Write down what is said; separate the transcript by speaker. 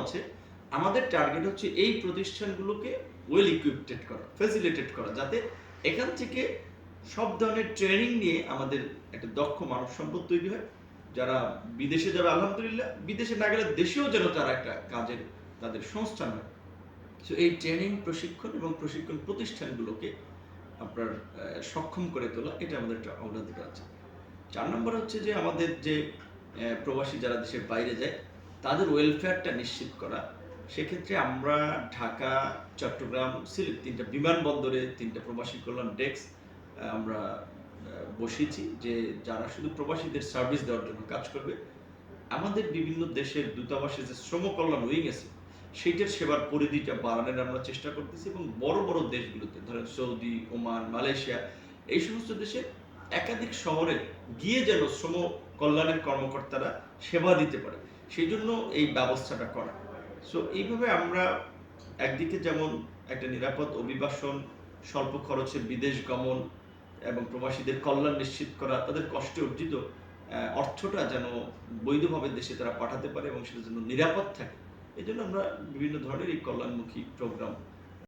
Speaker 1: আছে, আমাদের টার্গেট হচ্ছে এই প্রতিষ্ঠানগুলোকে ওয়েল ইকুইপড করা, ফ্যাসিলিটেট করা, যাতে এখান থেকে সব ধরনের ট্রেনিং নিয়ে আমাদের একটা দক্ষ মানব সম্পদ তৈরি হয়। যারা বিদেশে যাবে আলহামদুলিল্লাহ, বিদেশে না গেলে দেশেও যেন তারা একটা কাজের তাদের সংস্থান হয়। সো এই ট্রেনিং, প্রশিক্ষণ এবং প্রশিক্ষণ প্রতিষ্ঠানগুলোকে আপনার সক্ষম করে তোলা, এটা আমাদের একটা অগ্রাধিকার আছে। ৪ নম্বর হচ্ছে যে আমাদের যে প্রবাসী যারা দেশের বাইরে যায়, তাদের ওয়েলফেয়ারটা নিশ্চিত করা। সেক্ষেত্রে আমরা ঢাকা, চট্টগ্রাম, সিলেট ৩ টা বিমানবন্দরে ৩ টা প্রবাসী কল্যাণ ডেস্ক আমরা বসিয়েছি, যে যারা শুধু প্রবাসীদের সার্ভিস দেওয়ার জন্য কাজ করবে। আমাদের বিভিন্ন দেশের দূতাবাসে যে শ্রম কল্যাণ উইং আছে, সেইটার সেবার পরিধিটা বাড়ানোর আমরা চেষ্টা করতেছি, এবং বড় বড় দেশগুলোতে ধরেন সৌদি, ওমান, মালয়েশিয়া, এই সমস্ত দেশে একাধিক শহরে গিয়ে যেন শ্রম কল্যাণের কর্মকর্তারা সেবা দিতে পারে, সেই জন্য এই ব্যবস্থাটা করা। সো এইভাবে আমরা একদিকে যেমন একটা নিরাপদ অভিবাসন, স্বল্প খরচে বিদেশ গমন এবং প্রবাসীদের কল্যাণ নিশ্চিত করা, তাদের কষ্টে অর্জিত অর্থটা যেন বৈধভাবে দেশে তারা পাঠাতে পারে এবং সেটা যেন নিরাপদ থাকে, এজন্য আমরা বিভিন্ন ধরনের এই কল্যাণমুখী প্রোগ্রাম